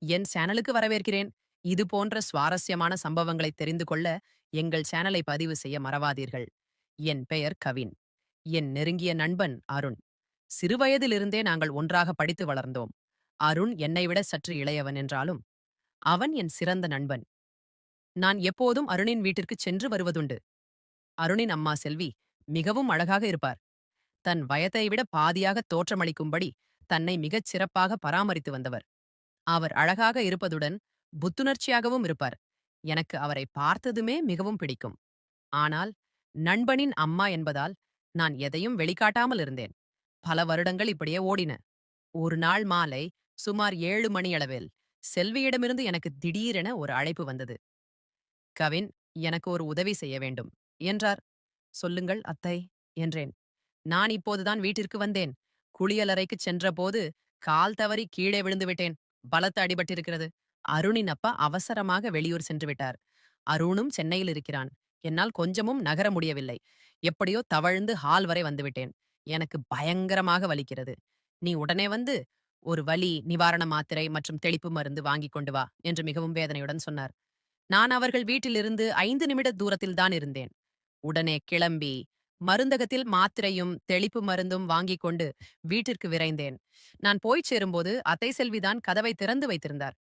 என் சேனலுக்கு வரவேற்கிறேன். இது போன்ற சுவாரஸ்யமான சம்பவங்களை தெரிந்து கொள்ள எங்கள் சேனலை பதிவு செய்ய மறவாதீர்கள். என் பெயர் கவின். என் நெருங்கிய நண்பன் அருண். சிறுவயதிலிருந்தே நாங்கள் ஒன்றாக படித்து வளர்ந்தோம். அருண் என்னை விட சற்று இளையவன் என்றாலும் அவன் என் சிறந்த நண்பன். நான் எப்போதும் அருணின் வீட்டிற்கு சென்று வருவதுண்டு. அருணின் அம்மா செல்வி மிகவும் அழகாக இருப்பார். தன் வயதை விட பாதியாக தோற்றமளிக்கும்படி தன்னை மிகச் சிறப்பாக பராமரித்து வந்தவர். அவர் அழகாக இருப்பதுடன் புத்துணர்ச்சியாகவும் இருப்பார். எனக்கு அவரை பார்த்ததுமே மிகவும் பிடிக்கும். ஆனால் நண்பனின் அம்மா என்பதால் நான் எதையும் வெளிக்காட்டாமல் இருந்தேன். பல வருடங்கள் இப்படியே ஓடின. ஒரு நாள் மாலை சுமார் 7 மணியளவில் செல்வியிடமிருந்து எனக்கு திடீரென ஒரு அழைப்பு வந்தது. கவின், எனக்கு ஒரு உதவி செய்ய வேண்டும் என்றார். சொல்லுங்கள் அத்தை என்றேன். நான் இப்போதுதான் வீட்டிற்கு வந்தேன். குளியலறைக்குச் சென்றபோது கால் தவறி கீழே விழுந்து விட்டேன். பலத்த அடிபட்டிருக்கிறது. அருணின் அப்பா அவசரமாக வெளியூர் சென்று விட்டார். அருணும் சென்னையில் இருக்கிறான். என்னால் கொஞ்சமும் நகர முடியவில்லை. எப்படியோ தவழ்ந்து ஹால் வரை வந்துவிட்டேன். எனக்கு பயங்கரமாக வலிக்கிறது. நீ உடனே வந்து ஒரு வலி நிவாரண மாத்திரை மற்றும் தெளிப்பு மருந்து வாங்கிக் கொண்டு வா என்று மிகவும் வேதனையுடன் சொன்னார். நான் அவர்கள் வீட்டிலிருந்து 5 நிமிட தூரத்தில் தான் இருந்தேன். உடனே கிளம்பி மருந்தகத்தில் மாத்திரையும் தெளிப்பு மருந்தும் வாங்கிக் கொண்டு வீட்டிற்கு விரைந்தேன். நான் போய்ச் சேரும்போது அத்தை செல்விதான் கதவை திறந்து வைத்திருந்தார்.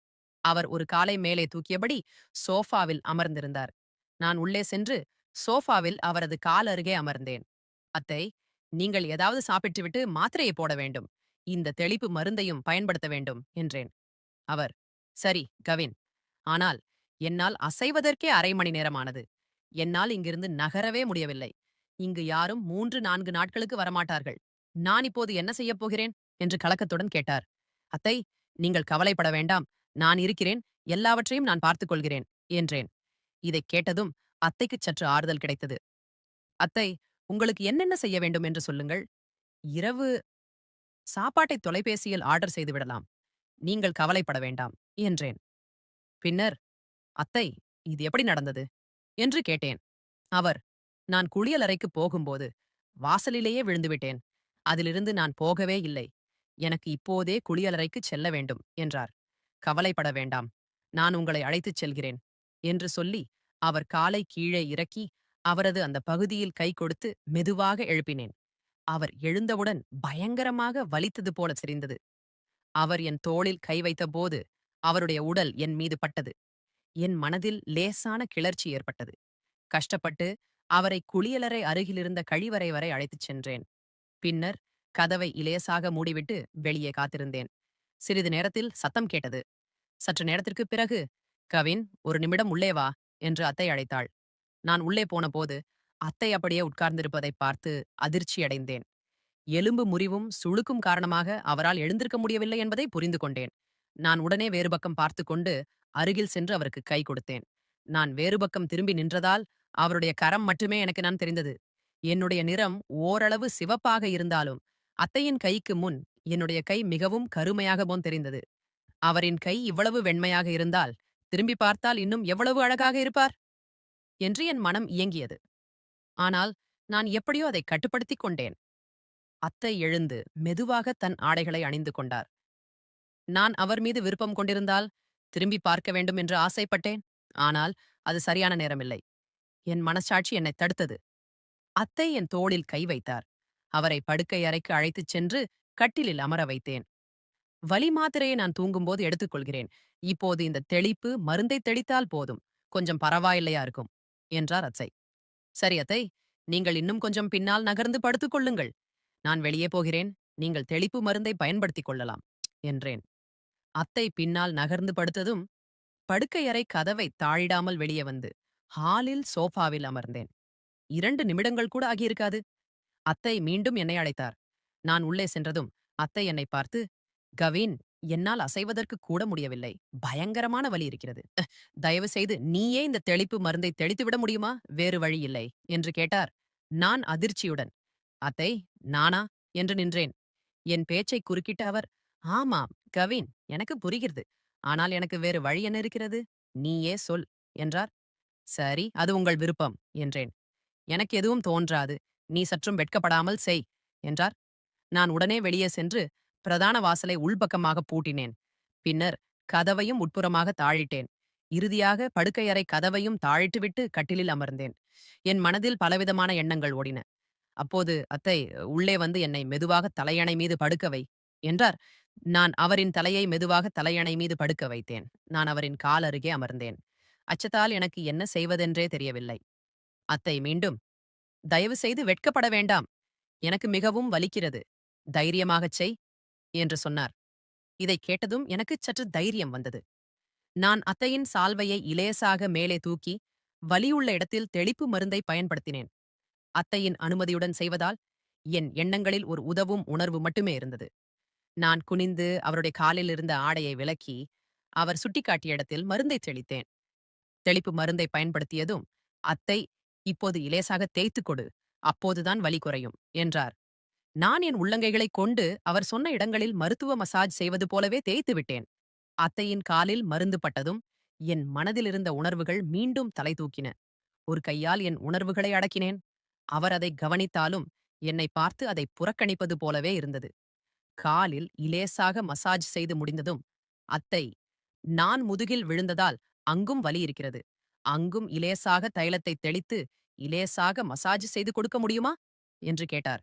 அவர் ஒரு காலை மேலே தூக்கியபடி சோஃபாவில் அமர்ந்திருந்தார். நான் உள்ளே சென்று சோஃபாவில் அவரது கால் அருகே அமர்ந்தேன். அத்தை, நீங்கள் ஏதாவது சாப்பிட்டுவிட்டு மாத்திரையை போட வேண்டும். இந்த தெளிப்பு மருந்தையும் பயன்படுத்த வேண்டும் என்றேன். அவர், சரி கவின், ஆனால் என்னால் அசைவதற்கே அரை மணி நேரமானது. என்னால் இங்கிருந்து நகரவே முடியவில்லை. இங்கு யாரும் 3-4 நாட்களுக்கு வரமாட்டார்கள். நான் இப்போது என்ன செய்யப் போகிறேன் என்று கலக்கத்துடன் கேட்டார். அத்தை, நீங்கள் கவலைப்பட வேண்டாம். நான் இருக்கிறேன். எல்லாவற்றையும் நான் பார்த்துக் கொள்கிறேன் என்றேன். இதைக் கேட்டதும் அத்தைக்குச் சற்று ஆறுதல் கிடைத்தது. அத்தை, உங்களுக்கு என்னென்ன செய்ய வேண்டும் என்று சொல்லுங்கள். இரவு சாப்பாட்டை தொலைபேசியில் ஆர்டர் செய்து விடலாம். நீங்கள் கவலைப்பட வேண்டாம் என்றேன். பின்னர், அத்தை, இது எப்படி நடந்தது என்று கேட்டேன். அவர், நான் குளியலறைக்கு போகும்போது வாசலிலேயே விழுந்துவிட்டேன். அதிலிருந்து நான் போகவே இல்லை. எனக்கு இப்போதே குளியலறைக்குச் செல்ல வேண்டும் என்றார். கவலைப்பட வேண்டாம். நான் உங்களை அழைத்துச் செல்கிறேன் என்று சொல்லி அவர் காலை கீழே இறக்கி அவரது அந்த பகுதியில் கை கொடுத்து மெதுவாக எழுப்பினேன். அவர் எழுந்தவுடன் பயங்கரமாக வலித்தது போல தெரிந்தது. அவர் என் தோளில் கை வைத்தபோது அவருடைய உடல் என் மீது பட்டது. என் மனதில் லேசான கிளர்ச்சி ஏற்பட்டது. கஷ்டப்பட்டு அவரை குளியலறை அருகிலிருந்த கழிவறை வரை அழைத்துச் சென்றேன். பின்னர் கதவை இலேசாக மூடிவிட்டு வெளியே காத்திருந்தேன். சிறிது நேரத்தில் சத்தம் கேட்டது. சற்று நேரத்திற்குப் பிறகு, கவின், ஒரு நிமிடம் உள்ளே வா என்று அத்தை அழைத்தாள். நான் உள்ளே போனபோது அத்தை அப்படியே உட்கார்ந்திருப்பதைப் பார்த்து அதிர்ச்சியடைந்தேன். எலும்பு முறிவும் சுளுக்கும் காரணமாக அவரால் எழுந்திருக்க முடியவில்லை என்பதை புரிந்து கொண்டேன். நான் உடனே வேறு பக்கம் பார்த்துக்கொண்டு அருகில் சென்று அவருக்கு கை கொடுத்தேன். நான் வேறு பக்கம் திரும்பி நின்றதால் அவருடைய கரம் மட்டுமே எனக்கு நான் தெரிந்தது. என்னுடைய நிறம் ஓரளவு சிவப்பாக இருந்தாலும் அத்தையின் கைக்கு முன் என்னுடைய கை மிகவும் கருமையாகவும் தெரிந்தது. அவரின் கை இவ்வளவு வெண்மையாக இருந்தால் திரும்பி பார்த்தால் இன்னும் எவ்வளவு அழகாக இருப்பார் என்று என் மனம் இயங்கியது. ஆனால் நான் எப்படியோ அதை கட்டுப்படுத்திக் கொண்டேன். அத்தை எழுந்து மெதுவாக தன் ஆடைகளை அணிந்து கொண்டார். நான் அவர் மீது விருப்பம் கொண்டிருந்தால் திரும்பி பார்க்க வேண்டும் என்று ஆசைப்பட்டேன். ஆனால் அது சரியான நேரமில்லை. என் மனசாட்சி என்னை தடுத்தது. அத்தை என் தோளில் கை வைத்தார். அவரை படுக்கை அறைக்கு அழைத்துச் சென்று கட்டிலில் அமர வைத்தேன். வலி மாத்திரையை நான் தூங்கும்போது எடுத்துக்கொள்கிறேன். இப்போது இந்த தெளிப்பு மருந்தை தெளித்தால் போதும். கொஞ்சம் பரவாயில்லையா இருக்கும் என்றார் அத்தை. சரி அத்தை, நீங்கள் இன்னும் கொஞ்சம் பின்னால் நகர்ந்து படுத்துக் கொள்ளுங்கள். நான் வெளியே போகிறேன். நீங்கள் தெளிப்பு மருந்தை பயன்படுத்திக் கொள்ளலாம் என்றேன். அத்தை பின்னால் நகர்ந்து படுத்ததும் படுக்கை அறை கதவை தாழிடாமல் வெளியே வந்து ஹாலில் சோஃபாவில் அமர்ந்தேன். 2 நிமிடங்கள் கூட ஆகியிருக்காது. அத்தை மீண்டும் என்னை அழைத்தார். நான் உள்ளே சென்றதும் அத்தை என்னை பார்த்து, கவின், என்னால் அசைவதற்கு கூட முடியவில்லை. பயங்கரமான வலி இருக்கிறது. தயவு செய்து நீயே இந்த தெளிப்பு மருந்தை தெளித்துவிட முடியுமா? வேறு வழி இல்லை என்று கேட்டார். நான் அதிர்ச்சியுடன், அத்தை, நானா என்று நின்றேன். என் பேச்சை குறுக்கிட்ட அவர், ஆமாம் கவின், எனக்கு புரிகிறது. ஆனால் எனக்கு வேறு வழி என்ன இருக்கிறது? நீயே சொல் என்றார். சரி, அது உங்கள் விருப்பம் என்றேன். எனக்கு எதுவும் தோன்றாது. நீ சற்றும் வெட்கப்படாமல் செய் என்றார். நான் உடனே வெளியே சென்று பிரதான வாசலை உள்பக்கமாக பூட்டினேன். பின்னர் கதவையும் உட்புறமாக தாழிட்டேன். இறுதியாக படுக்கையறை கதவையும் தாழிட்டுவிட்டு கட்டிலில் அமர்ந்தேன். என் மனதில் பலவிதமான எண்ணங்கள் ஓடின. அப்போது அத்தை உள்ளே வந்து என்னை மெதுவாக தலையணை மீது படுக்க வை என்றார். நான் அவரின் தலையை மெதுவாக தலையணை மீது படுக்க வைத்தேன். நான் அவரின் கால் அருகே அமர்ந்தேன். அச்சத்தால் எனக்கு என்ன செய்வதென்றே தெரியவில்லை. அத்தை மீண்டும், தயவு செய்து வெட்கப்பட வேண்டாம். எனக்கு மிகவும் வலிக்கிறது. தைரியமாகச் செய் என்று சொன்னார். இதைக் கேட்டதும் எனக்கு சற்று தைரியம் வந்தது. நான் அத்தையின் சால்வையை இலேசாக மேலே தூக்கி வலியுள்ள இடத்தில் தெளிப்பு மருந்தை பயன்படுத்தினேன். அத்தையின் அனுமதியுடன் செய்வதால் என் எண்ணங்களில் ஒரு உதவும் உணர்வு மட்டுமே இருந்தது. நான் குனிந்து அவருடைய காலில் இருந்த ஆடையை விலக்கி அவர் சுட்டிக்காட்டிய இடத்தில் மருந்தை தெளித்தேன். தெளிப்பு மருந்தை பயன்படுத்தியதும், அத்தை, இப்போது இலேசாக தேய்த்துக் கொடு, அப்போதுதான் வலி குறையும் என்றார். நான் என் உள்ளங்கைகளைக் கொண்டு அவர் சொன்ன இடங்களில் மருத்துவ மசாஜ் செய்வது போலவே தேய்த்து விட்டேன். அத்தையின் காலில் மருந்து பட்டதும் என் மனதில் இருந்த உணர்வுகள் மீண்டும் தலை தூக்கின. ஒரு கையால் என் உணர்வுகளை அடக்கினேன். அவர் அதை கவனித்தாலும் என்னை பார்த்து அதை புறக்கணிப்பது போலவே இருந்தது. காலில் இலேசாக மசாஜ் செய்து முடிந்ததும், அத்தை, நான் முதுகில் விழுந்ததால் அங்கும் வலி இருக்கிறது. அங்கும் இலேசாக தைலத்தை தெளித்து இலேசாக மசாஜ் செய்து கொடுக்க முடியுமா என்று கேட்டார்.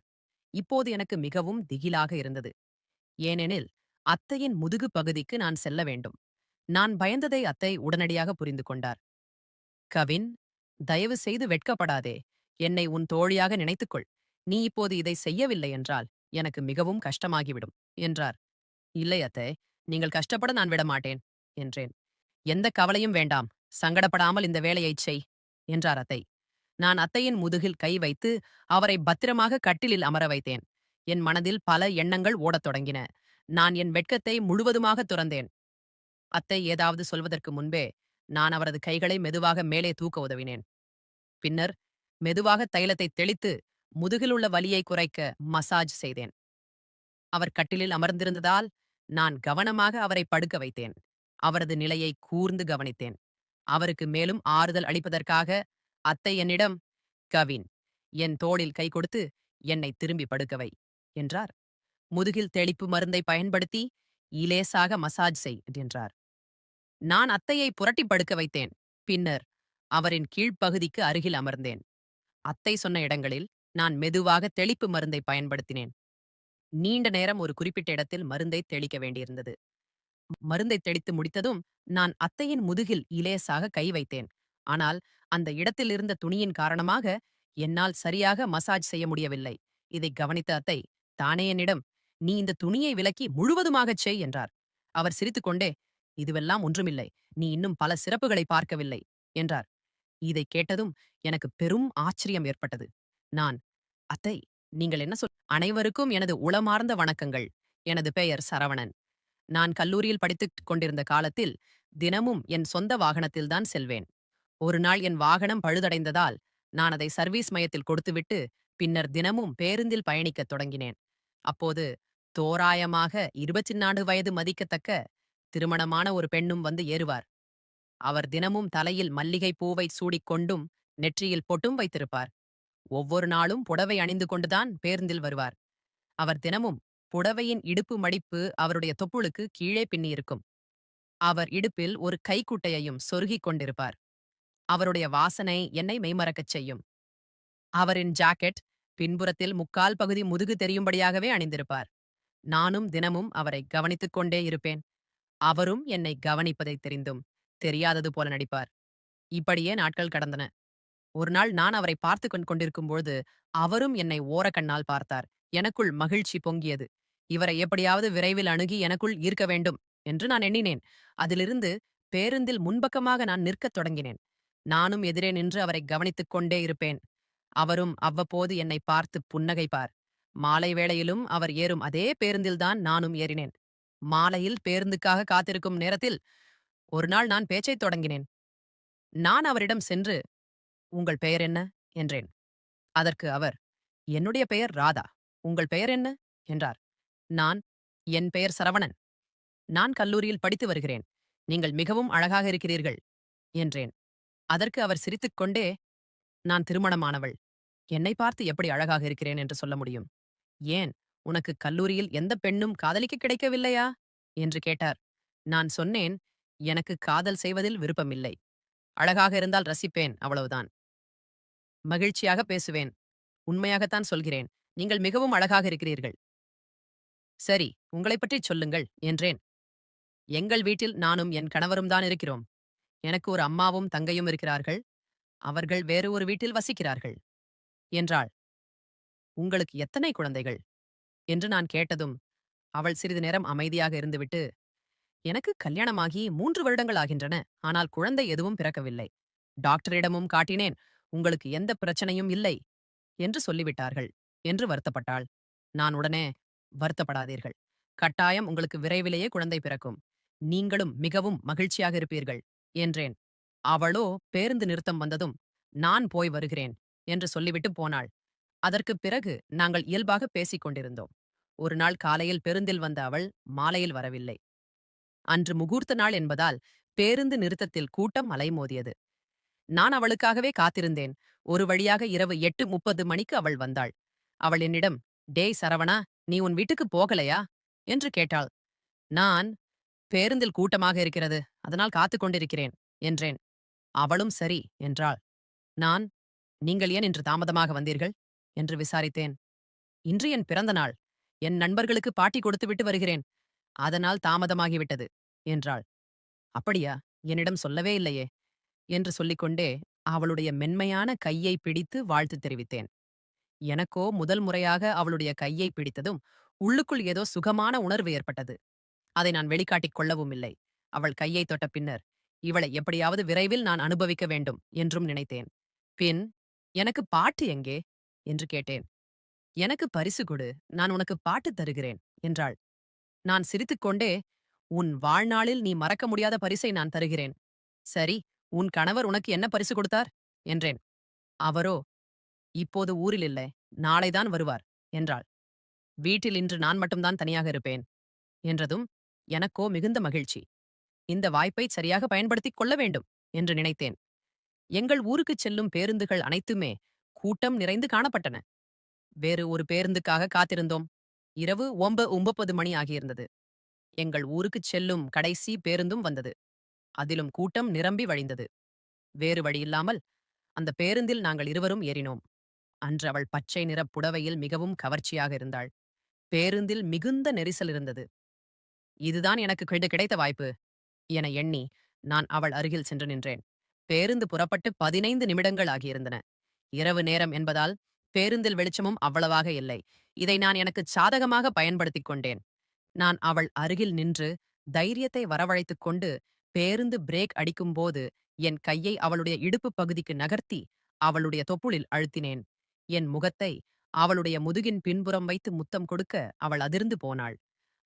இப்போது எனக்கு மிகவும் திகிலாக இருந்தது. ஏனெனில் அத்தையின் முதுகு பகுதிக்கு நான் செல்ல வேண்டும். நான் பயந்ததை அத்தை உடனடியாக புரிந்து கொண்டார். கவின், தயவு செய்து வெட்கப்படாதே. என்னை உன் தோழியாக நினைத்துக்கொள். நீ இப்போது இதை செய்யவில்லை என்றால் எனக்கு மிகவும் கஷ்டமாகிவிடும் என்றார். இல்லை அத்தை, நீங்கள் கஷ்டப்பட நான் விடமாட்டேன் என்றேன். எந்த கவலையும் வேண்டாம். சங்கடப்படாமல் இந்த வேலையைச் செய் என்றார் அத்தை. நான் அத்தையின் முதுகில் கை வைத்து அவரை பத்திரமாக கட்டிலில் அமர வைத்தேன். என் மனதில் பல எண்ணங்கள் ஓடத் தொடங்கின. நான் என் வெட்கத்தை முழுவதுமாக துறந்தேன். அத்தை ஏதாவது சொல்வதற்கு முன்பே நான் அவரது கைகளை மெதுவாக மேலே தூக்க உதவினேன். பின்னர் மெதுவாக தைலத்தை தெளித்து முதுகிலுள்ள வலியை குறைக்க மசாஜ் செய்தேன். அவர் கட்டிலில் அமர்ந்திருந்ததால் நான் கவனமாக அவரை படுக்க வைத்தேன். அவரது நிலையை கூர்ந்து கவனித்தேன். அவருக்கு மேலும் ஆறுதல் அளிப்பதற்காக அத்தை என்னிடம், கவின், என் தோளில் கை கொடுத்து என்னை திரும்பி படுக்க வை என்றார். முதுகில் தெளிப்பு மருந்தை பயன்படுத்தி இலேசாக மசாஜ் செய் என்றார். நான் அத்தையை புரட்டி படுக்க வைத்தேன். பின்னர் அவரின் கீழ்ப்பகுதிக்கு அருகில் அமர்ந்தேன். அத்தை சொன்ன இடங்களில் நான் மெதுவாக தெளிப்பு மருந்தை பயன்படுத்தினேன். நீண்ட நேரம் ஒரு குறிப்பிட்ட இடத்தில் மருந்தை தெளிக்க வேண்டியிருந்தது. மருந்தை தெளித்து முடித்ததும் நான் அத்தையின் முதுகில் இலேசாக கை வைத்தேன். ஆனால் அந்த இடத்தில் இருந்த துணியின் காரணமாக என்னால் சரியாக மசாஜ் செய்ய முடியவில்லை. இதை கவனித்த அத்தை தானே என்னிடம், நீ இந்த துணியை விலக்கி முழுவதுமாகச் செய் என்றார். அவர் சிரித்துக்கொண்டே, இதுவெல்லாம் ஒன்றுமில்லை, நீ இன்னும் பல சிறப்புகளை பார்க்கவில்லை என்றார். இதைக் கேட்டதும் எனக்கு பெரும் ஆச்சரியம் ஏற்பட்டது. நான், அத்தை, நீங்கள் என்ன அனைவருக்கும் எனது உளமார்ந்த வணக்கங்கள். எனது பெயர் சரவணன். நான் கல்லூரியில் படித்துக் கொண்டிருந்த காலத்தில் தினமும் என் சொந்த வாகனத்தில்தான் செல்வேன். ஒரு நாள் என் வாகனம் பழுதடைந்ததால் நான் அதை சர்வீஸ் மையத்தில் கொடுத்துவிட்டு பின்னர் தினமும் பேருந்தில் பயணிக்கத் தொடங்கினேன். அப்போது தோராயமாக 24 வயது மதிக்கத்தக்க திருமணமான ஒரு பெண்ணும் வந்து ஏறுவார். அவர் தினமும் தலையில் மல்லிகை பூவை சூடிக்கொண்டும் நெற்றியில் பொட்டும் வைத்திருப்பார். ஒவ்வொரு நாளும் புடவை அணிந்து கொண்டுதான் பேருந்தில் வருவார். அவர் தினமும் புடவையின் இடுப்பு மடிப்பு அவருடைய தொப்புளுக்கு கீழே பின்னியிருக்கும். அவர் இடுப்பில் ஒரு கைக்குட்டையையும் சொருகிக் கொண்டிருப்பார். அவருடைய வாசனை என்னை மெய்மறக்கச் செய்யும். அவரின் ஜாக்கெட் பின்புறத்தில் முக்கால் பகுதி முதுகு தெரியும்படியாகவே அணிந்திருப்பார். நானும் தினமும் அவரை கவனித்துக் கொண்டே இருப்பேன். அவரும் என்னை கவனிப்பதை தெரிந்தும் தெரியாதது போல நடிப்பார். இப்படியே நாட்கள் கடந்தன. ஒரு நாள் நான் அவரை பார்த்து கொண்டிருக்கும்போது அவரும் என்னை ஓரக்கண்ணால் பார்த்தார். எனக்குள் மகிழ்ச்சி பொங்கியது. இவரை எப்படியாவது விரைவில் அணுகி எனக்குள் ஈர்க்க வேண்டும் என்று நான் எண்ணினேன். அதிலிருந்து பேருந்தில் முன்பக்கமாக நான் நிற்கத் தொடங்கினேன். நானும் எதிரே நின்று அவரை கவனித்துக் கொண்டே இருப்பேன். அவரும் அவ்வப்போது என்னை பார்த்து புன்னகைப்பார். மாலை வேளையிலும் அவர் ஏறும் அதே பேருந்தில்தான் நானும் ஏறினேன். மாலையில் பேருந்துக்காக காத்திருக்கும் நேரத்தில் ஒரு நாள் நான் பேச்சைத் தொடங்கினேன். நான் அவரிடம் சென்று, உங்கள் பெயர் என்ன என்றேன். அதற்கு அவர், என்னுடைய பெயர் ராதா. உங்கள் பெயர் என்ன என்றார். நான், என் பெயர் சரவணன். நான் கல்லூரியில் படித்து வருகிறேன். நீங்கள் மிகவும் அழகாக இருக்கிறீர்கள் என்றேன். அதற்கு அவர் சிரித்துக்கொண்டே, நான் திருமணமானவள். என்னை பார்த்து எப்படி அழகாக இருக்கிறேன் என்று சொல்ல முடியும்? ஏன், உனக்கு கல்லூரியில் எந்த பெண்ணும் காதலிக்க கிடைக்கவில்லையா என்று கேட்டார். நான் சொன்னேன், எனக்கு காதல் செய்வதில் விருப்பமில்லை. அழகாக இருந்தால் ரசிப்பேன், அவ்வளவுதான். மகிழ்ச்சியாக பேசுவேன். உண்மையாகத்தான் சொல்கிறேன். நீங்கள் மிகவும் அழகாக இருக்கிறீர்கள். சரி, உங்களைப் பற்றிச் சொல்லுங்கள், என்றேன். எங்கள் வீட்டில் நானும் என் கணவரும் தான் இருக்கிறோம். எனக்கு ஒரு அம்மாவும் தங்கையும் இருக்கிறார்கள். அவர்கள் வேறு ஒரு வீட்டில் வசிக்கிறார்கள், என்றாள். உங்களுக்கு எத்தனை குழந்தைகள்? என்று நான் கேட்டதும், அவள் சிறிது நேரம் அமைதியாக இருந்துவிட்டு, எனக்கு கல்யாணமாகி 3 வருடங்கள் ஆகின்றன. ஆனால் குழந்தை எதுவும் பிறக்கவில்லை. டாக்டரிடமும் காட்டினேன். உங்களுக்கு எந்த பிரச்சனையும் இல்லை என்று சொல்லிவிட்டார்கள், என்று வருத்தப்பட்டாள். நான் உடனே, வருத்தப்படாதீர்கள். கட்டாயம் உங்களுக்கு விரைவிலேயே குழந்தை பிறக்கும். நீங்களும் மிகவும் மகிழ்ச்சியாக இருப்பீர்கள், என்றேன். அவளோ பேருந்து நிறுத்தம் வந்ததும், நான் போய் வருகிறேன் என்று சொல்லிவிட்டு போனாள். அதற்குப் பிறகு நாங்கள் இயல்பாக பேசிக் கொண்டிருந்தோம். ஒரு நாள் காலையில் பேருந்தில் வந்த அவள் மாலையில் வரவில்லை. அன்று முகூர்த்த நாள் என்பதால் பேருந்து நிறுத்தத்தில் கூட்டம் அலைமோதியது. நான் அவளுக்காகவே காத்திருந்தேன். ஒரு வழியாக இரவு 8:30 மணிக்கு அவள் வந்தாள். அவள் என்னிடம், டேய் சரவணா, நீ உன் வீட்டுக்கு போகலையா என்று கேட்டாள். நான், பேருந்தில் கூட்டமாக இருக்கிறது, அதனால் காத்துக் கொண்டிருக்கிறேன், என்றேன். அவளும் சரி, என்றாள். நான், நீங்கள் ஏன் இன்று தாமதமாக வந்தீர்கள் என்று விசாரித்தேன். இன்று என் பிறந்த நாள். என் நண்பர்களுக்கு பார்ட்டி கொடுத்துவிட்டு வருகிறேன். அதனால் தாமதமாகிவிட்டது, என்றாள். அப்படியா, என்னிடம் சொல்லவே இல்லையே என்று சொல்லிக்கொண்டே அவளுடைய மென்மையான கையை பிடித்து வாழ்த்து தெரிவித்தேன். எனக்கோ முதல் முறையாக அவளுடைய கையை பிடித்ததும் உள்ளுக்குள் ஏதோ சுகமான உணர்வு ஏற்பட்டது. அதை நான் வெளிக்காட்டிக் கொள்ளவும் இல்லை. அவள் கையை தொட்ட பின்னர், இவளை எப்படியாவது விரைவில் நான் அனுபவிக்க வேண்டும் என்றும் நினைத்தேன். பின், எனக்கு பாட்டு எங்கே என்று கேட்டேன். எனக்கு பரிசு கொடு, நான் உனக்கு பாட்டு தருகிறேன், என்றாள். நான் சிரித்துக்கொண்டே, உன் வாழ்நாளில் நீ மறக்க முடியாத பரிசை நான் தருகிறேன். சரி, உன் கணவர் உனக்கு என்ன பரிசு கொடுத்தார் என்றேன். அவரோ, இப்போது ஊரில் இல்லை, நாளைதான் வருவார், என்றாள். வீட்டில் இன்று நான் மட்டும்தான் தனியாக இருப்பேன், என்றதும் எனக்கோ மிகுந்த மகிழ்ச்சி. இந்த வாய்ப்பை சரியாக பயன்படுத்திக் கொள்ள வேண்டும் என்று நினைத்தேன். எங்கள் ஊருக்குச் செல்லும் பேருந்துகள் அனைத்துமே கூட்டம் நிறைந்து காணப்பட்டன. வேறு ஒரு பேருந்துக்காக காத்திருந்தோம். இரவு 9:30 மணி ஆகியிருந்தது. எங்கள் ஊருக்குச் செல்லும் கடைசி பேருந்தும் வந்தது. அதிலும் கூட்டம் நிரம்பி வழிந்தது. வேறு வழியில்லாமல் அந்த பேருந்தில் நாங்கள் இருவரும் ஏறினோம். அன்று அவள் பச்சை நிறப் புடவையில் மிகவும் கவர்ச்சியாக இருந்தாள். பேருந்தில் மிகுந்த நெரிசல் இருந்தது. இதுதான் எனக்கு கிடைத்த வாய்ப்பு என எண்ணி நான் அவள் அருகில் சென்று நின்றேன். பேருந்து புறப்பட்டு 15 நிமிடங்கள் ஆகியிருந்தன. இரவு நேரம் என்பதால் பேருந்தில் வெளிச்சமும் அவ்வளவாக இல்லை. இதை நான் எனக்கு சாதகமாக பயன்படுத்திக் கொண்டேன். நான் அவள் அருகில் நின்று தைரியத்தை வரவழைத்துக் கொண்டு பேருந்து பிரேக் அடிக்கும்போது என் கையை அவளுடைய இடுப்பு பகுதிக்கு நகர்த்தி அவளுடைய தொப்புளில் அழுத்தினேன். என் முகத்தை அவளுடைய முதுகின் பின்புறம் வைத்து முத்தம் கொடுக்க அவள் அதிர்ந்து போனாள்.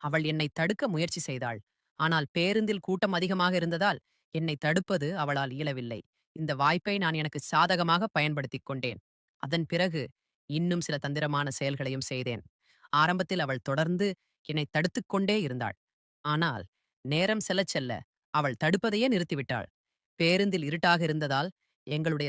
அவள் என்னை தடுக்க முயற்சி செய்தாள். ஆனால் பேருந்தில் கூட்டம் அதிகமாக இருந்ததால் என்னை தடுப்பது அவளால் இயலவில்லை. இந்த வாய்ப்பை நான் எனக்கு சாதகமாக பயன்படுத்திக் கொண்டேன். அதன் பிறகு இன்னும் சில தந்திரமான செயல்களையும் செய்தேன். ஆரம்பத்தில் அவள் தொடர்ந்து என்னை தடுத்துக் கொண்டே இருந்தாள். ஆனால் நேரம் செல்லச் செல்ல அவள் தடுப்பதையே நிறுத்திவிட்டாள். பேருந்தில் இருட்டாக இருந்ததால் எங்களுடைய